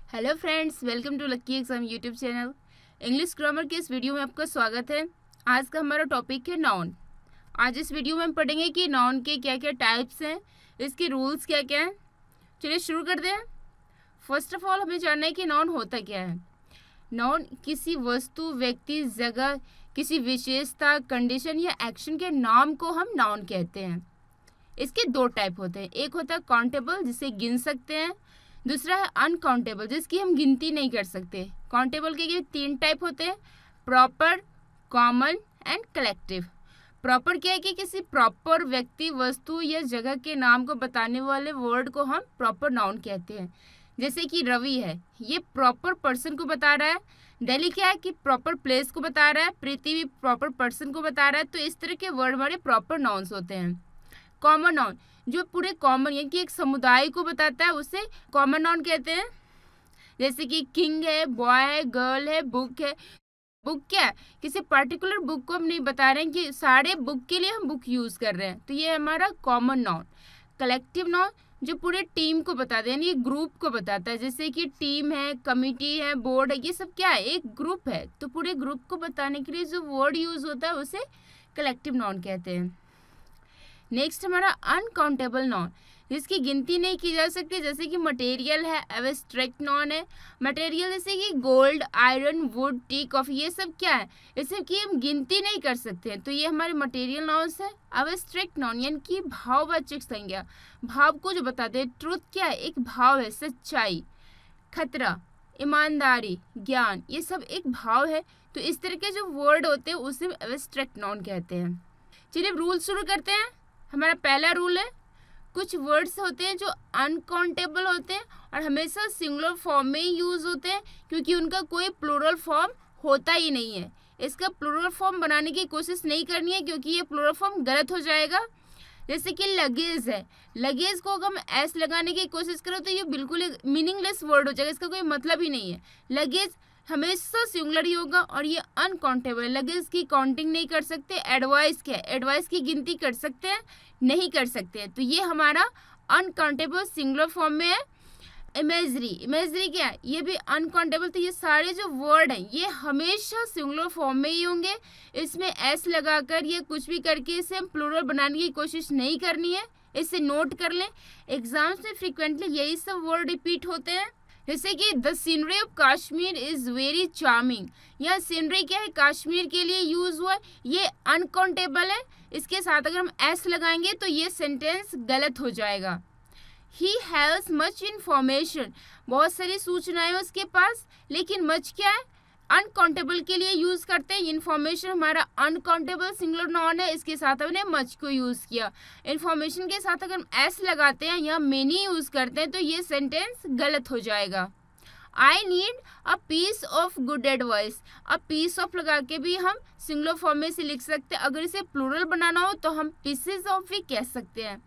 Hello friends, welcome to lucky exam YouTube channel. English grammar के इस video में आपका स्वागत है। आज का हमारा टॉपिक है नाउन। आज इस वीडियो में हम पढ़ेंगे कि नाउन के क्या क्या टाइप्स हैं, इसके रूल्स क्या क्या हैं। चलिए शुरू कर दें। फर्स्ट ऑफ ऑल हमें जानना है कि नाउन होता क्या है। नाउन किसी वस्तु, व्यक्ति, जगह, किसी विशेषता, कंडीशन या एक्शन के नाम को हम नाउन कहते हैं। इसके दो टाइप होते हैं। एक होता है काउंटेबल, जिसे गिन सकते हैं। दूसरा है अनकाउंटेबल, जिसकी हम गिनती नहीं कर सकते। काउंटेबल के ये तीन टाइप होते हैं: proper, common and collective. Proper क्या है कि किसी प्रॉपर व्यक्ति, वस्तु या जगह के नाम को बताने वाले वर्ड को हम प्रॉपर नाउन कहते हैं। जैसे कि रवि है, ये प्रॉपर पर्सन को बता रहा है। दिल्ली क्या है कि प्रॉपर प्लेस को बता रहा है। प्रीति भी प्रॉपर पर्सन को बता रहा है। तो इस तरह के वर्ड हमारे प्रॉपर नाउन्स होते हैं। कॉमन नाउन जो पूरे कॉमन यानी कि एक समुदाय को बताता है, उसे कॉमन नाउन कहते हैं। जैसे कि किंग है, बॉय है, गर्ल है, बुक है। बुक क्या है, किसी पर्टिकुलर बुक को हम नहीं बता रहे हैं कि सारे बुक के लिए हम बुक यूज़ कर रहे हैं, तो ये हमारा कॉमन नाउन। कलेक्टिव नाउन जो पूरे टीम को बताते हैं, यानी ग्रुप को बताता है। जैसे कि टीम है, कमिटी है, बोर्ड है, ये सब क्या है, एक ग्रुप है। तो पूरे ग्रुप को बताने के लिए जो वर्ड यूज़ होता है उसे कलेक्टिव नाउन कहते हैं। नेक्स्ट हमारा अनकाउंटेबल नाउन, जिसकी गिनती नहीं की जा सकती। जैसे कि मटेरियल है, एब्स्ट्रैक्ट नाउन है। मटेरियल जैसे कि gold, iron, would, T, coffee, ये सब क्या है, इसे कि हम गिनती नहीं कर सकते हैं, तो ये हमारे मटेरियल नाउन्स है। एब्स्ट्रैक्ट नाउन यानी कि भाववाचक संज्ञा, भाव को जो बताते हैं। ट्रुथ क्या है, एक भाव है, सच्चाई। खतरा, ईमानदारी, ज्ञान, ये सब एक भाव है। तो इस तरह के जो वर्ड होते हैं उसे एब्स्ट्रैक्ट नाउन कहते हैं। चलिए रूल शुरू करते हैं। हमारा पहला रूल है, कुछ वर्ड्स होते हैं जो अनकाउंटेबल होते हैं और हमेशा सिंगुलर फॉर्म में ही यूज़ होते हैं, क्योंकि उनका कोई प्लूरल फॉर्म होता ही नहीं है। इसका प्लूरल फॉर्म बनाने की कोशिश नहीं करनी है, क्योंकि ये प्लूरल फॉर्म गलत हो जाएगा। जैसे कि लगेज है, लगेज को अगर हम एस लगाने की कोशिश करो तो ये बिल्कुल एक मीनिंगलेस वर्ड हो जाएगा, इसका कोई मतलब ही नहीं है। लगेज हमेशा सिंगुलर ही होगा और ये अनकाउंटेबल है, लगेज की काउंटिंग नहीं कर सकते। एडवाइस क्या है, एडवाइस की गिनती कर सकते हैं, नहीं कर सकते हैं, तो ये हमारा अनकाउंटेबल सिंगुलर फॉर्म में है। इमेजरी, इमेजरी क्या है, ये भी अनकाउंटेबल। तो ये सारे जो वर्ड हैं ये हमेशा सिंगुलर फॉर्म में ही होंगे। इसमें एस लगाकर या कुछ भी करके इसे हम प्लूरल बनाने की कोशिश नहीं करनी है, इसे नोट कर लें। एग्जाम्स में फ्रिक्वेंटली यही सब वर्ड रिपीट होते हैं। जैसे कि the scenery of Kashmir is very charming, यह सीनरी क्या है, कश्मीर के लिए यूज़ हुआ है, ये अनकाउंटेबल है। इसके साथ अगर हम एस लगाएंगे तो ये सेंटेंस गलत हो जाएगा। ही हैज़ मच इन्फॉर्मेशन, बहुत सारी सूचनाएं उसके पास, लेकिन मच क्या है, अनकाउंटेबल के लिए यूज़ करते हैं। इन्फॉर्मेशन हमारा अनकाउंटेबल सिंगुलर नाउन है, इसके साथ हमने मच को यूज़ किया। इन्फॉर्मेशन के साथ अगर हम एस लगाते हैं या मेनी यूज़ करते हैं तो ये सेंटेंस गलत हो जाएगा। I need a piece of good advice, अब पीस ऑफ लगा के भी हम सिंगुलर फॉर्म में से लिख सकते हैं। अगर इसे प्लूरल बनाना हो तो हम पीसेस ऑफ भी कह सकते हैं।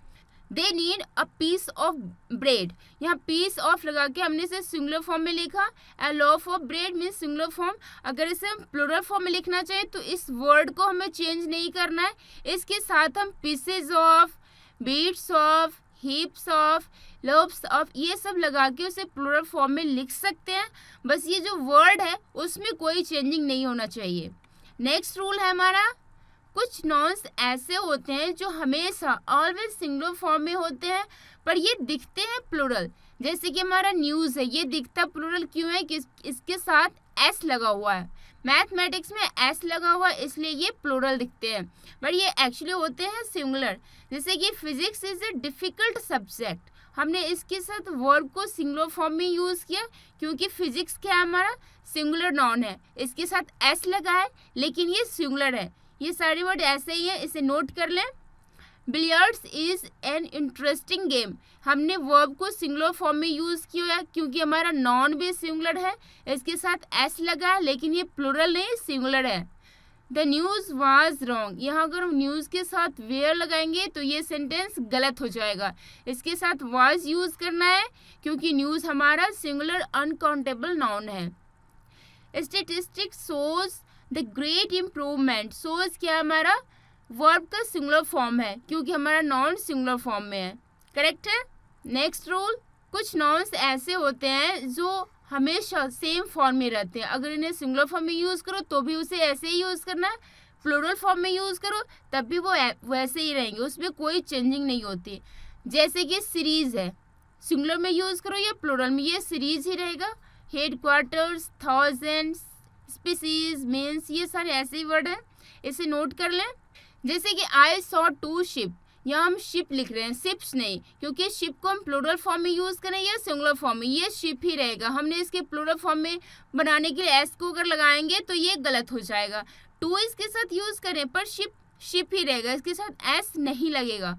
They need a piece of bread, यहाँ पीस ऑफ लगा के हमने इसे सिंगुलर फॉर्म में लिखा। A loaf of bread means singular form. अगर इसे हम प्लूरल फॉर्म में लिखना चाहें तो इस वर्ड को हमें चेंज नहीं करना है, इसके साथ हम pieces of, bits of, heaps of, loaves of, ये सब लगा के उसे प्लूरल फॉर्म में लिख सकते हैं। बस ये जो वर्ड है उसमें कोई चेंजिंग नहीं होना चाहिए। नेक्स्ट रूल है हमारा, कुछ नाउन्स ऐसे होते हैं जो हमेशा ऑलवेज सिंगुलर फॉर्म में होते हैं पर ये दिखते हैं प्लूरल। जैसे कि हमारा न्यूज़ है, ये दिखता प्लूरल क्यों है कि इसके साथ एस लगा हुआ है। मैथमेटिक्स में एस लगा हुआ है इसलिए ये प्लूरल दिखते हैं, बट ये एक्चुअली होते हैं सिंगुलर। जैसे कि physics is a difficult subject, हमने इसके साथ वर्ब को सिंगुलर फॉर्म में यूज़ किया, क्योंकि फिजिक्स क्या है, हमारा सिंगुलर नाउन है। इसके साथ एस लगा है लेकिन ये सिंगुलर है। ये सारे वर्ड ऐसे ही हैं, इसे नोट कर लें। Billiards is an interesting game, हमने वर्ब को सिंगुलर फॉर्म में यूज़ किया है क्योंकि हमारा नॉन भी सिंगुलर है। इसके साथ एस लगा है लेकिन ये प्लूरल नहीं सिंगुलर है। द न्यूज़ वाज रॉन्ग, यहाँ अगर हम न्यूज़ के साथ वेयर लगाएंगे तो ये सेंटेंस गलत हो जाएगा। इसके साथ वाज यूज़ करना है क्योंकि न्यूज़ हमारा सिंगुलर अनकाउंटेबल नाउन है। Statistics shows the great improvement, shows क्या हमारा वर्ब का सिंगुलर फॉर्म है क्योंकि हमारा नॉन सिंगुलर फॉर्म में है। करेक्ट है। नेक्स्ट रूल, कुछ नाउन्स ऐसे होते हैं जो हमेशा सेम फॉर्म में रहते हैं, अगर इन्हें सिंगुलर फॉर्म में यूज़ करो तो भी उसे ऐसे ही यूज़ करना है, प्लूरल फॉर्म में यूज़ करो तब भी वो वैसे ही रहेंगे, उसमें कोई चेंजिंग नहीं होती। जैसे कि सीरीज़ है, सिंगुलर में यूज़ करो या प्लूरल में, ये सीरीज़ ही रहेगा। Head quarters, thousand, species, means, ये सारे ऐसे ही वर्ड हैं, इसे नोट कर लें। जैसे कि आई सॉ 2 शिप, यहाँ हम शिप लिख रहे हैं, शिप्स नहीं, क्योंकि शिप को हम प्लूरल फॉर्म में यूज़ करें या सिंगुलर फॉर्म में, ये शिप ही रहेगा। हमने इसके प्लूरल फॉर्म में बनाने के लिए एस को अगर लगाएंगे तो ये गलत हो जाएगा। 2 इसके साथ यूज़ करें पर शिप ही रहेगा, इसके साथ एस नहीं लगेगा।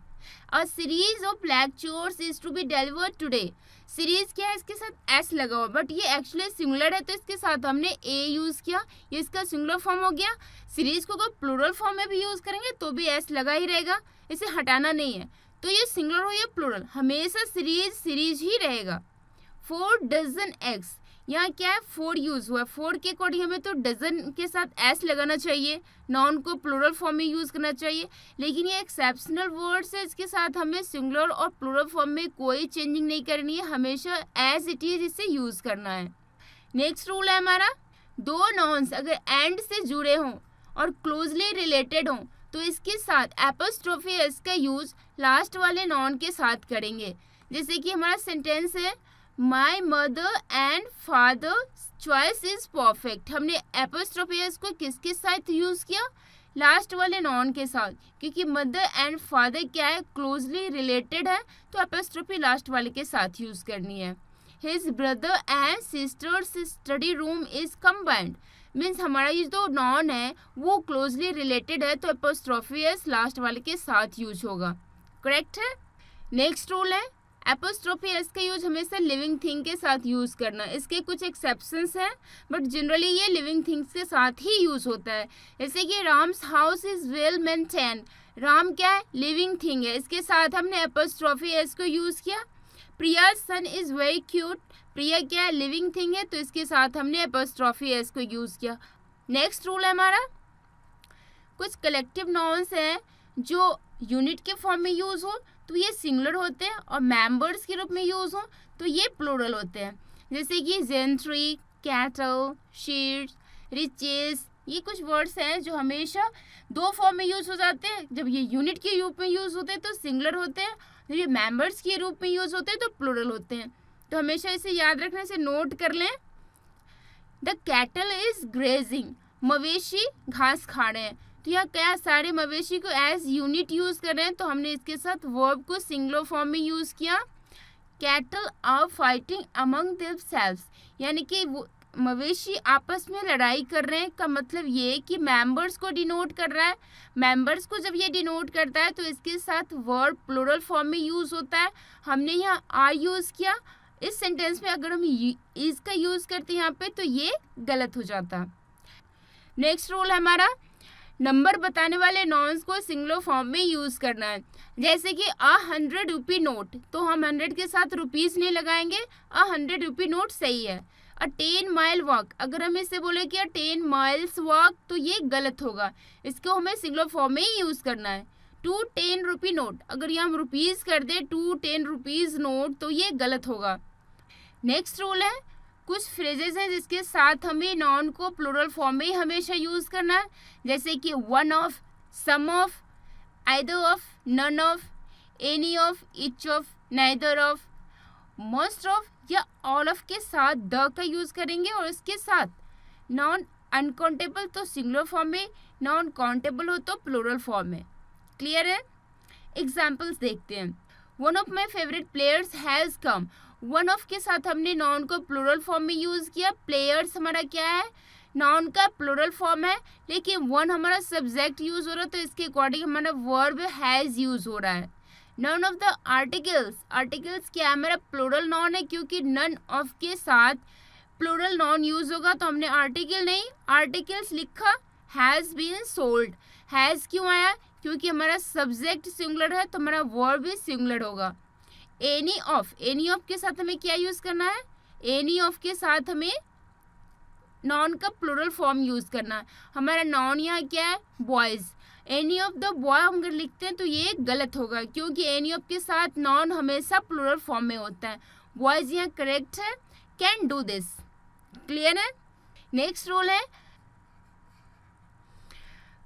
A series of lectures is to be delivered today, series क्या है, इसके साथ एस लगा हुआ, बट ये एक्चुअली सिंगुलर है तो इसके साथ हमने ए यूज़ किया, ये इसका सिंगुलर फॉर्म हो गया। सीरीज को अगर प्लूरल फॉर्म में भी यूज़ करेंगे तो भी एस लगा ही रहेगा, इसे हटाना नहीं है। तो ये सिंगुलर हो या प्लूरल, हमेशा सीरीज ही रहेगा। 4 डजन एग्स, यहाँ क्या है, 4 यूज़ हुआ है, 4 के अकॉर्डिंग हमें तो डजन के साथ एस लगाना चाहिए, नाउन को प्लूरल फॉर्म में यूज़ करना चाहिए, लेकिन ये एक्सेप्शनल वर्ड्स है, इसके साथ हमें सिंगुलर और प्लूरल फॉर्म में कोई चेंजिंग नहीं करनी है, हमेशा एज इट इज़ इसे यूज़ करना है। नेक्स्ट रूल है हमारा, 2 नाउन्स अगर एंड से जुड़े हों और क्लोजली रिलेटेड हों तो इसके साथ एपोस्ट्रोफी एस का यूज़ लास्ट वाले नाउन के साथ करेंगे। जैसे कि हमारा सेंटेंस है, my mother and father choice is perfect, हमने एपोस्ट्रोफी एस को किसके साथ यूज़ किया, लास्ट वाले नाउन के साथ, क्योंकि मदर एंड फादर क्या है, क्लोजली रिलेटेड है, तो एपोस्ट्रोफी लास्ट वाले के साथ यूज़ करनी है। His brother and sisters study room is combined, means हमारा ये जो नॉन है वो क्लोजली रिलेटेड है, तो एपोस्ट्रोफी एस लास्ट वाले के साथ यूज होगा, करेक्ट है। नेक्स्ट रूल है, एपोस्ट्रोफी एस का यूज हमेशा लिविंग थिंग के साथ यूज़ करना, इसके कुछ एक्सेप्शंस हैं बट जनरली ये लिविंग थिंग्स के साथ ही यूज़ होता है। जैसे कि Ram's house is well maintain, Ram क्या है, लिविंग थिंग है, इसके साथ हमने एपोस्ट्रोफी एस को यूज़ किया। प्रिया सन इज़ वेरी क्यूट, प्रिया क्या है, लिविंग थिंग है, तो इसके साथ हमने एपोस्ट्रोफी एस को यूज़ किया। नेक्स्ट रूल है हमारा, कुछ कलेक्टिव नाउन्स हैं जो यूनिट के फॉर्म में यूज़ हो तो ये सिंगुलर होते हैं, और मेंबर्स के रूप में यूज़ हो तो ये प्लूरल होते हैं। जैसे कि जेंट्री, कैटल, शीट्स, रिचेस, ये कुछ वर्ड्स हैं जो हमेशा 2 फॉर्म में यूज़ हो जाते हैं। जब ये यूनिट के रूप में यूज़ होते हैं तो सिंगुलर होते हैं, जब ये मेंबर्स के रूप में यूज़ होते हैं तो प्लूरल होते हैं। तो हमेशा इसे याद रखने से नोट कर लें। द कैटल इज ग्रेजिंग, मवेशी घास खा रहे हैं, तो यहाँ क्या सारे मवेशी को एज यूनिट यूज़ कर रहे हैं, तो हमने इसके साथ वर्ब को सिंगुलर फॉर्म में यूज़ किया। Cattle are fighting among themselves, यानी कि वो मवेशी आपस में लड़ाई कर रहे हैं, का मतलब ये कि मेंबर्स को डिनोट कर रहा है। मेंबर्स को जब ये डिनोट करता है तो इसके साथ वर्ब प्लूरल फॉर्म में यूज़ होता है, हमने यहाँ आर यूज़ किया। इस सेंटेंस में अगर हम इज का यूज़ करते हैं यहाँ पे तो ये गलत हो जाता। नेक्स्ट रूल है हमारा, नंबर बताने वाले नाउन्स को सिंगुलर फॉर्म में यूज़ करना है। जैसे कि 100 रुपी नोट, तो हम 100 के साथ रुपीज़ नहीं लगाएंगे, 100 रुपी नोट सही है। 10 माइल वॉक, अगर हम इसे बोले कि 10 माइल्स वॉक तो ये गलत होगा, इसको हमें सिंगुलर फॉर्म में ही यूज़ करना है। 2 10 रुपी नोट, अगर ये हम रुपीज़ कर दें 2 10 रुपीज़ नोट तो ये गलत होगा। नेक्स्ट रूल है, कुछ फ्रेजेस हैं जिसके साथ हमें नाउन को प्लूरल फॉर्म में ही हमेशा यूज़ करना है। जैसे कि one of, some of, either of, none of, any of, each of, neither of, most of या ऑल ऑफ के साथ द का यूज़ करेंगे, और इसके साथ नाउन अनकाउंटेबल तो सिंगुलर फॉर्म में, नाउन काउंटेबल हो तो प्लूरल फॉर्म में। क्लियर है? एग्जाम्पल्स देखते हैं। One of my favourite players has come, one of के साथ हमने नाउन को प्लूरल फॉर्म में यूज़ किया। प्लेयर्स हमारा क्या है, नाउन का प्लूरल फॉर्म है, लेकिन वन हमारा सब्जेक्ट यूज़ हो रहा है तो इसके अकॉर्डिंग हमारा वर्ब हैज़ यूज़ हो रहा है। None of the articles, articles क्या है, हमारा प्लूरल नाउन है, क्योंकि नन ऑफ के साथ प्लूरल नाउन यूज़ होगा तो हमने आर्टिकल नहीं आर्टिकल्स लिखा। हैज़ बीन सोल्ड, हैज़ क्यों आया, क्योंकि हमारा सब्जेक्ट सिंगुलर है तो हमारा वर्ब भी सिंगुलर होगा। एनी ऑफ, एनी ऑफ के साथ हमें क्या यूज़ करना है, एनी ऑफ के साथ हमें नाउन का प्लूरल फॉर्म यूज़ करना है। हमारा नाउन यहाँ क्या है, boys, any of the boy हम अगर लिखते हैं तो ये गलत होगा, क्योंकि एनी ऑफ के साथ नाउन हमेशा प्लूरल फॉर्म में होता है। वॉइस यहाँ करेक्ट है, कैन डू दिस। क्लियर है। नेक्स्ट रूल है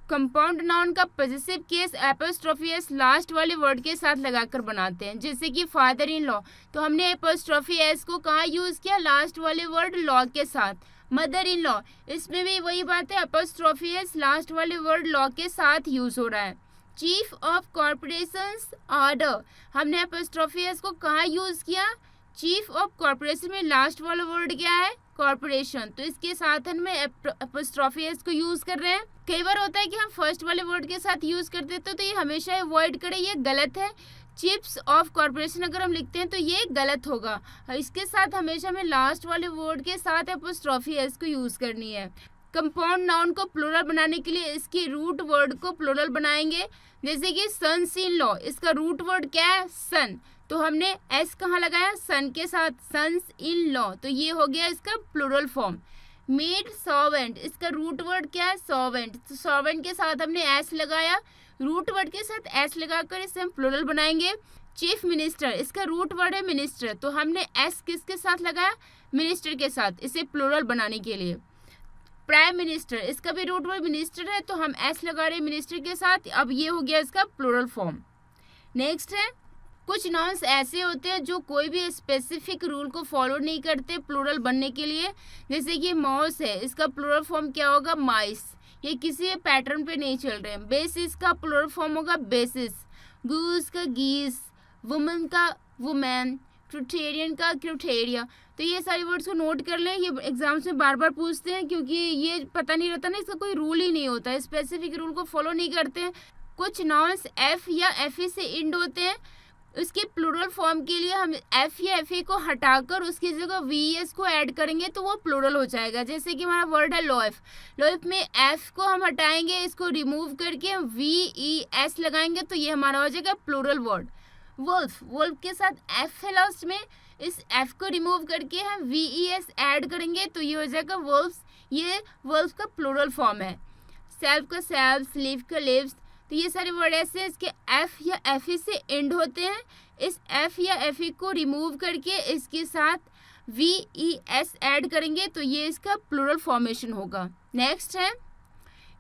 कंपाउंड नाउन का possessive case apostrophe S last वाले वर्ड के साथ लगाकर बनाते हैं। जैसे कि फादर इन लॉ, तो हमने एपोस्ट्रोफी एस को कहाँ यूज किया, लास्ट वाले वर्ड लॉ के साथ। मदर इन लॉ, इसमें भी वही बात है, एपोस्ट्रोफी एस लास्ट वाले वर्ड लॉ के साथ यूज हो रहा है। चीफ ऑफ कॉर्पोरेशंस ऑर्डर, हमने एपोस्ट्रोफी एस को कहाँ यूज किया, चीफ ऑफ कॉर्पोरेशन में लास्ट वाला वर्ड क्या है, कॉर्पोरेशन, तो इसके साथ हम एपोस्ट्रोफी एस को यूज कर रहे हैं। कई बार होता है कि हम फर्स्ट वाले वर्ड के साथ यूज कर देते हैं, तो ये हमेशा अवॉइड करें, ये गलत है। चीफ्स ऑफ कॉर्पोरेशन अगर हम लिखते हैं तो ये गलत होगा, इसके साथ हमेशा हमें लास्ट वाले वर्ड के साथ एपोस्ट्रोफी एस को यूज करनी है। कंपाउंड नाउन को प्लूरल बनाने के लिए इसकी रूट वर्ड को प्लूरल बनाएंगे। जैसे कि सन्स इन लॉ, इसका रूट वर्ड क्या है, सन, तो हमने एस कहाँ लगाया, सन के साथ, सन्स इन लॉ, तो ये हो गया इसका प्लूरल फॉर्म। मेड सर्वेंट, इसका रूट वर्ड क्या है, सर्वेंट, तो सर्वेंट के साथ हमने एस लगाया, रूट वर्ड के साथ एस लगाकर इसे हम प्लूरल बनाएंगे। चीफ मिनिस्टर, इसका रूट वर्ड है मिनिस्टर, तो हमने एस किसके साथ लगाया, मिनिस्टर के साथ, इसे प्लूरल बनाने के लिए। प्राइम मिनिस्टर, इसका भी रूट वर्ड मिनिस्टर है, तो हम एस लगा रहे हैं मिनिस्टर के साथ, अब ये हो गया इसका प्लूरल फॉर्म। नेक्स्ट है कुछ नाउन्स ऐसे होते हैं जो कोई भी स्पेसिफिक रूल को फॉलो नहीं करते प्लूरल बनने के लिए। जैसे कि माउस है, इसका प्लूरल फॉर्म क्या होगा, माइस, ये किसी पैटर्न पे नहीं चल रहे हैं। बेसिस का प्लूरल फॉर्म होगा बेसिस, गूस का गीस, वुमन का वुमेन, क्रूटेरियन का क्रूटेरिया। तो ये सारे वर्ड्स को नोट कर लें, ये एग्जाम्स में बार बार पूछते हैं, क्योंकि ये पता नहीं रहता ना, इसका कोई रूल ही नहीं होता है, स्पेसिफिक रूल को फॉलो नहीं करते हैं। कुछ नाउन्स एफ या एफ ई से इंड होते हैं, उसके प्लूरल फॉर्म के लिए हम एफ या एफ ए को हटाकर उसकी जगह वी एस को ऐड करेंगे तो वो प्लूरल हो जाएगा। जैसे कि हमारा वर्ड है लॉइफ, लॉइफ में एफ को हम हटाएंगे, इसको रिमूव करके हम वी ई एस लगाएंगे तो ये हमारा हो जाएगा प्लूरल वर्ड। वुल्फ, वुल्फ के साथ एफ है लास्ट में, इस एफ को रिमूव करके हम वी ई एस ऐड करेंगे तो ये हो जाएगा वुल्फ्स, ये वुल्फ का प्लूरल फॉर्म है। सेल्फ का सेल्फ, लिव का लिव्स, तो ये सारे वर्ड ऐसे हैं इसके एफ या एफ ई से एंड होते हैं, इस एफ या एफ ई को रिमूव करके इसके साथ वी ई एस ऐड करेंगे तो ये इसका प्लूरल फॉर्मेशन होगा। नेक्स्ट है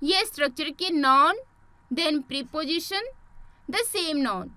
ये स्ट्रक्चर के noun then preposition the same noun,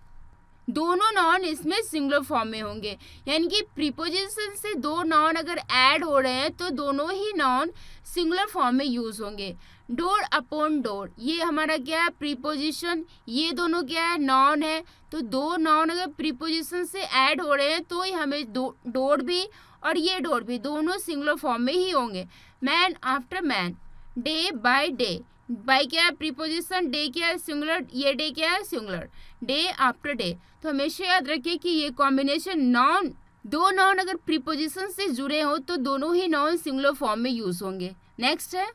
दोनों नाउन इसमें सिंगुलर फॉर्म में होंगे, यानी कि प्रीपोजिशन से दो नाउन अगर ऐड हो रहे हैं तो दोनों ही नाउन सिंगुलर फॉर्म में यूज होंगे। डोर अपॉन डोर, ये हमारा क्या है, प्रीपोजिशन, ये दोनों क्या है, नाउन है, तो दो नाउन अगर प्रीपोजिशन से ऐड हो रहे हैं तो ही हमें डोर भी और ये डोर भी दोनों सिंगुलर फॉर्म में ही होंगे। Man after man, day by day, by क्या है प्रीपोजिशन, डे क्या है सिंगुलर, ये डे क्या है सिंगुलर, डे आफ्टर डे। तो हमेशा याद रखिए कि ये कॉम्बिनेशन नाउन, दो नाउन अगर प्रीपोजिशन से जुड़े हो तो दोनों ही नाउन सिंगुलर फॉर्म में यूज होंगे। नेक्स्ट है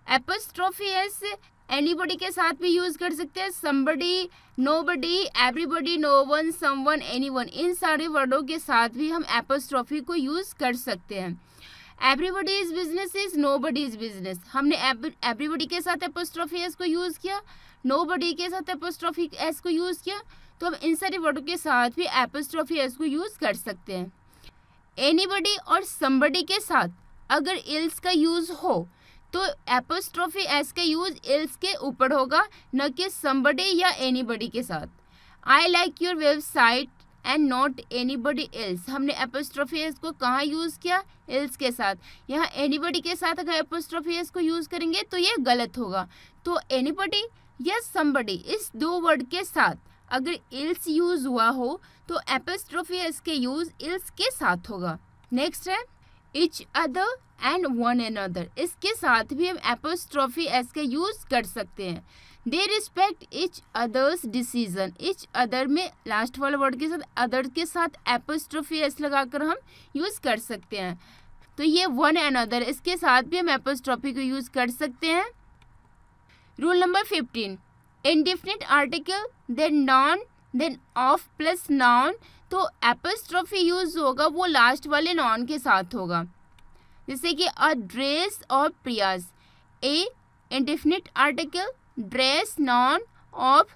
एपोस्ट्रोफी एस एनीबॉडी के साथ भी यूज कर सकते हैं, somebody, nobody, everybody, no one, someone, anyone, इन सारे वर्डों के साथ भी हम एपोस्ट्रोफी को यूज कर सकते हैं। Everybody is business is nobody is business, हमने एवरीबॉडी के साथ एपोस्ट्रोफी एस को यूज किया, नोबडी के साथ एपोस्ट्रोफी एस को यूज किया, तो हम इन सारे वर्डों के साथ भी एपोस्ट्रोफी एस को यूज कर सकते हैं। एनीबॉडी और समबडी के साथ अगर इल्स का यूज हो तो एपोस्ट्रोफी एस का यूज इल्स के ऊपर होगा, न कि समबडी या एनीबडी के साथ। I like your website and not anybody else, हमने एपोस्ट्रोफी एस को कहाँ यूज़ किया, एल्स के साथ। यहाँ एनीबडी के साथ अगर एपोस्ट्रोफी एस को यूज़ करेंगे तो ये गलत होगा, तो एनीबडी या समबडी इस दो वर्ड के साथ अगर इल्स यूज़ हुआ हो तो एपोस्ट्रोफी एस के यूज़ इल्स के साथ होगा। नेक्स्ट है each other and one another, इसके साथ भी हम एपोस्ट्रोफी एस का यूज़ कर सकते हैं। They respect each others decision, each other में लास्ट वाले वर्ड के साथ अदर के साथ एपोस्ट्रोफी एस लगाकर हम यूज़ कर सकते हैं। तो ये वन अनदर, इसके साथ भी हम एपोस्ट्रोफी को यूज़ कर सकते हैं। Rule number 15, indefinite article then noun then of plus noun, तो एपोस्ट्रोफी यूज़ होगा वो लास्ट वाले नाउन के साथ होगा। जैसे कि अ ड्रेस और Priya's, a indefinite article, dress noun of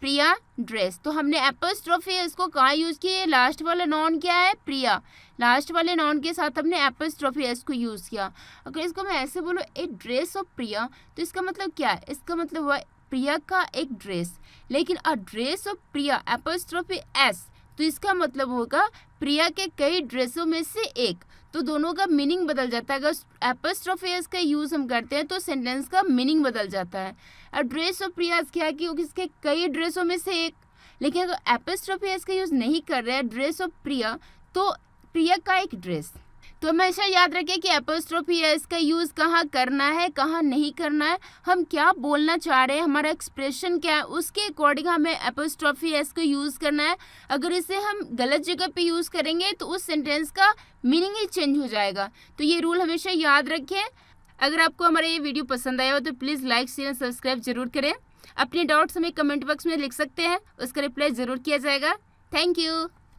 Priya dress. तो हमने एपोस्ट्रोफी इसको कहाँ यूज़ किया है, लास्ट वाला नॉन क्या है, प्रिया, लास्ट वाले नॉन के साथ हमने एपोस्ट्रोफी एस को यूज़ किया। अगर इसको मैं ऐसे बोलूँ ए ड्रेस ऑफ प्रिया, तो इसका मतलब क्या है, इसका मतलब हुआ प्रिया का एक ड्रेस। लेकिन a dress of Priya apostrophe s, तो इसका मतलब होगा प्रिया के कई ड्रेसों में से एक। तो दोनों का मीनिंग बदल जाता है। अगर एपोस्ट्रोफी एस का यूज़ हम करते हैं तो सेंटेंस का मीनिंग बदल जाता है। अ ड्रेस ऑफ प्रिया क्या है कि इसके कई ड्रेसों में से एक। लेकिन अगर एपोस्ट्रोफी एस का यूज़ नहीं कर रहे हैं ड्रेस ऑफ प्रिया, तो प्रिया का एक ड्रेस। तो हमेशा याद रखें कि एपोस्ट्रोफी एस का यूज़ कहाँ करना है, कहाँ नहीं करना है, हम क्या बोलना चाह रहे हैं, हमारा एक्सप्रेशन क्या है, उसके अकॉर्डिंग हमें एपोस्ट्रोफी एस को यूज़ करना है। अगर इसे हम गलत जगह पे यूज़ करेंगे तो उस सेंटेंस का मीनिंग ही चेंज हो जाएगा। तो ये रूल हमेशा याद रखें। अगर आपको हमारा ये वीडियो पसंद आया हो तो please like share and subscribe जरूर करें। अपने डाउट्स हमें कमेंट बॉक्स में लिख सकते हैं, उसका रिप्लाई ज़रूर किया जाएगा। Thank you.